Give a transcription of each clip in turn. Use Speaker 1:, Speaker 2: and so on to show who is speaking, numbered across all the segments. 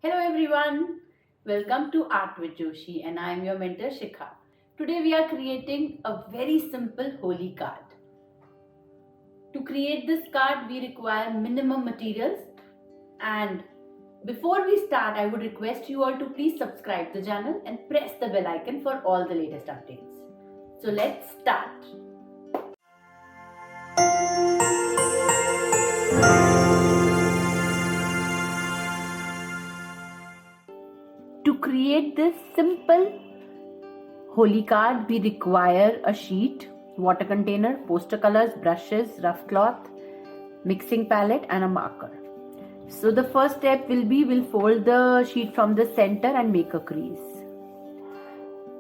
Speaker 1: Hello everyone, welcome to Art with Joshi and I am your mentor Shikha. Today we are creating a very simple Holi card. To create this card we require minimum materials, and before we start I would request you all to please subscribe the channel and press the bell icon for all the latest updates. So let's start. To create this simple Holi card, we require a sheet, water container, poster colors, brushes, rough cloth, mixing palette and a marker. So the first step will be we'll fold the sheet from the center and make a crease.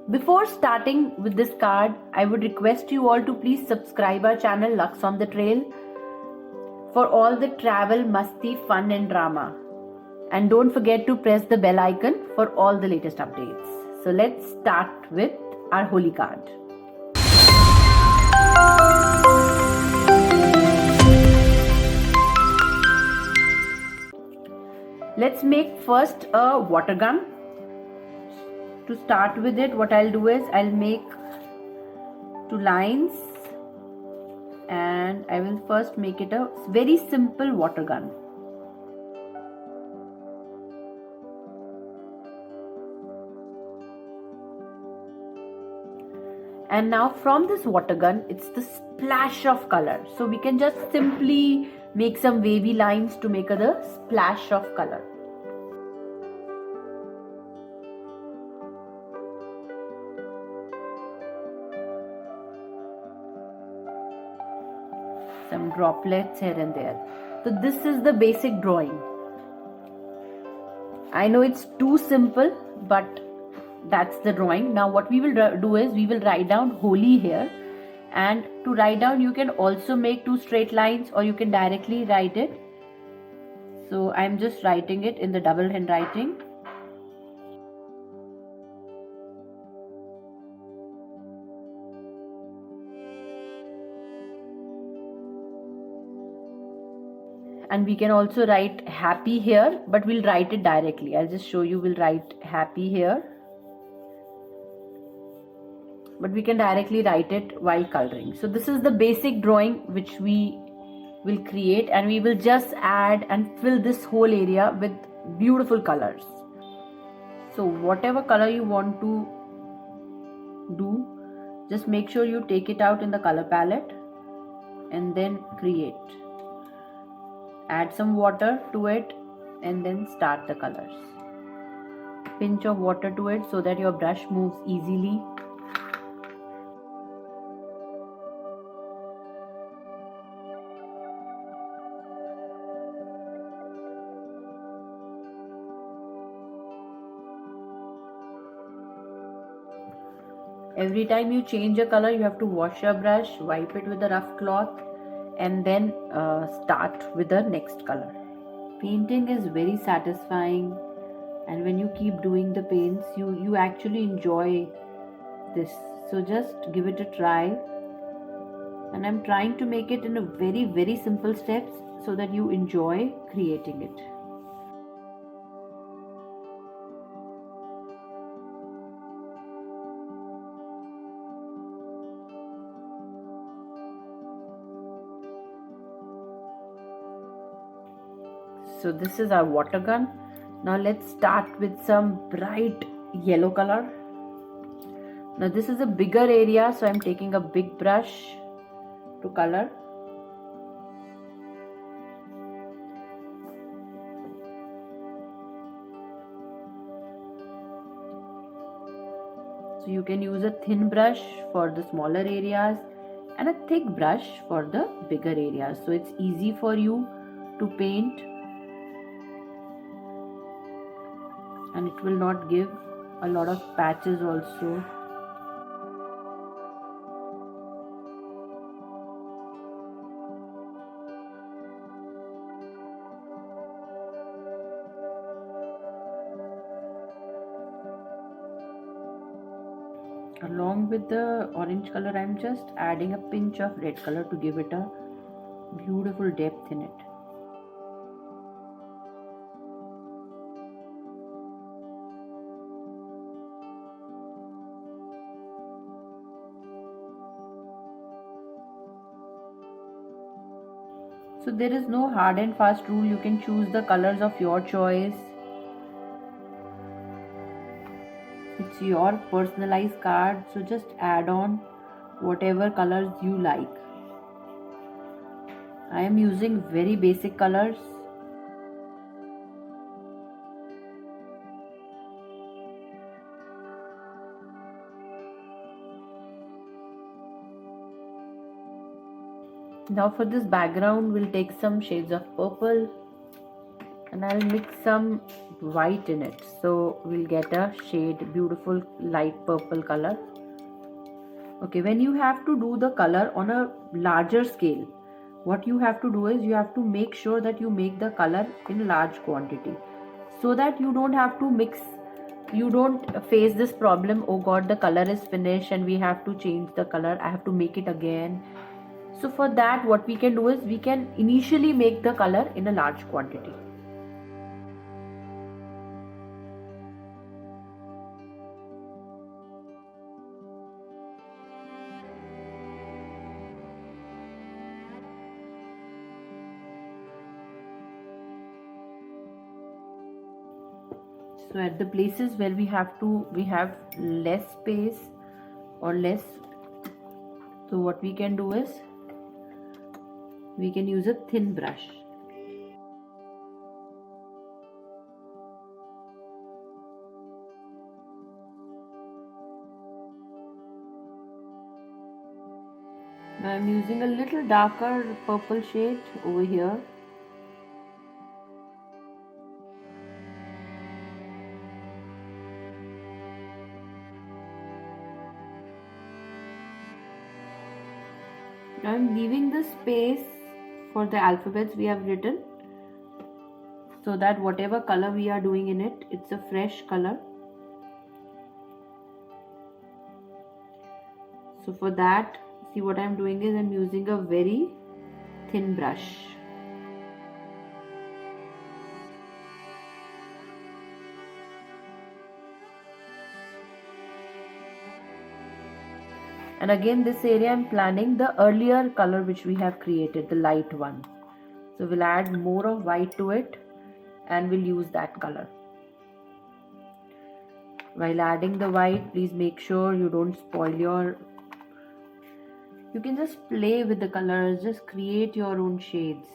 Speaker 1: Before starting with this card, I would request you all to please subscribe our channel Lux on the Trail for all the travel, masti, fun and drama. And don't forget to press the bell icon for all the latest updates. So let's start with our Holi card. Let's make first a water gun. To start with it, what I'll do is I'll make two lines and I will first make it a very simple water gun. And now from this water gun, it's the splash of color. So we can just simply make some wavy lines to make the splash of color. Some droplets here and there. So this is the basic drawing. I know it's too simple, but that's the drawing. Now what we will do is we will write down Holi here, and to write down you can also make two straight lines or you can directly write it. So I'm just writing it in the double handwriting. And we can also write happy here, but we'll write it directly. I'll just show you. We'll write happy here, but we can directly write it while coloring. So this is the basic drawing which we will create, and we will just add and fill this whole area with beautiful colors. So whatever color you want to do, just make sure you take it out in the color palette and then create. Add some water to it and then start the colors. Pinch of water to it so that your brush moves easily. Every time you change a color, you have to wash your brush, wipe it with a rough cloth, and then start with the next color. Painting is very satisfying, and when you keep doing the paints, you actually enjoy this. So just give it a try. And I'm trying to make it in a very simple steps so that you enjoy creating it. So this is our water gun. Now let's start with some bright yellow color. Now this is a bigger area, so I'm taking a big brush to color. So you can use a thin brush for the smaller areas and a thick brush for the bigger areas. So it's easy for you to paint, and it will not give a lot of patches also. Along with the orange color, I'm just adding a pinch of red color to give it a beautiful depth in it. So there is no hard and fast rule. You can choose the colors of your choice. It's your personalized card, so just add on whatever colors you like. I am using very basic colors. Now for this background, we'll take some shades of purple and I'll mix some white in it. So we'll get a shade, beautiful light purple color. Okay, when you have to do the color on a larger scale, what you have to do is you have to make sure that you make the color in large quantity so that you don't have to mix, you don't face this problem, oh god, the color is finished and we have to change the color, I have to make it again. So for that, what we can do is we can initially make the color in a large quantity. So at the places where we have less space or less, so what we can do is we can use a thin brush. Now I'm using a little darker purple shade over here. Now I'm leaving the space for the alphabets we have written so that whatever color we are doing in it, it's a fresh color. So for that, see what I'm doing is I'm using a very thin brush. And again this area I'm planning the earlier color which we have created, the light one. So we'll add more of white to it and we'll use that color. While adding the white, please make sure you don't spoil your... You can just play with the colors, just create your own shades.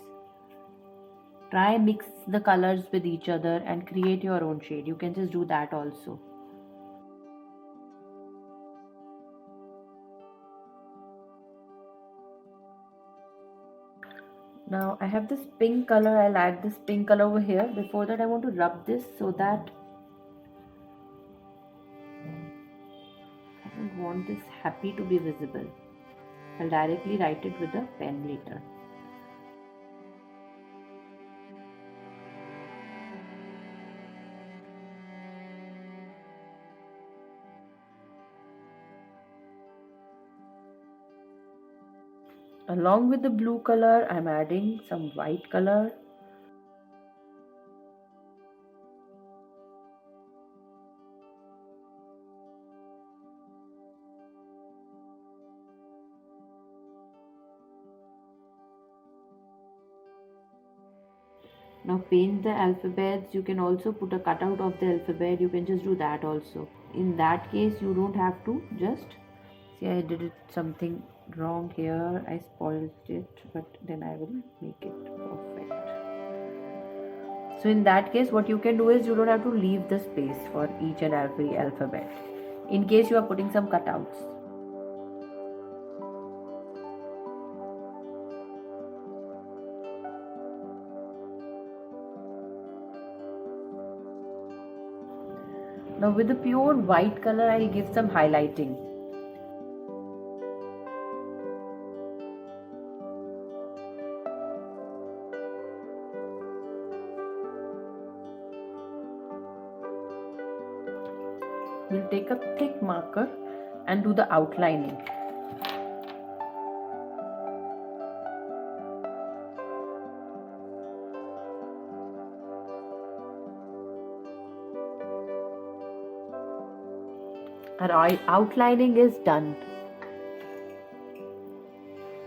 Speaker 1: Try mix the colors with each other and create your own shade. You can just do that also. Now I have this pink color, I'll add this pink color over here. Before that I want to rub this so that I don't want this happy to be visible. I'll directly write it with a pen later. Along with the blue color, I'm adding some white color. Now paint the alphabets. You can also put a cutout of the alphabet. You can just do that also. In that case, you don't have to just... See, I did it something wrong here. I spoiled it, but then I will make it perfect. So in that case, what you can do is you don't have to leave the space for each and every alphabet in case you are putting some cutouts. Now with the pure white color, I'll give some highlighting. We'll take a thick marker and do the outlining. Our outlining is done.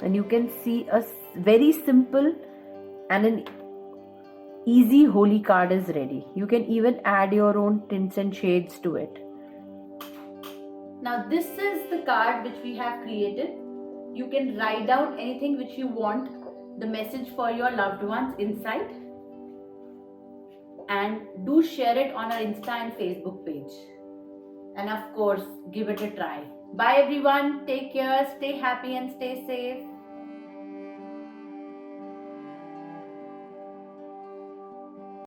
Speaker 1: And you can see a very simple and an easy Holi card is ready. You can even add your own tints and shades to it. Now this is the card which we have created. You can write down anything which you want, the message for your loved ones inside, and do share it on our Insta and Facebook page. And of course, give it a try. Bye everyone. Take care. Stay happy and stay safe.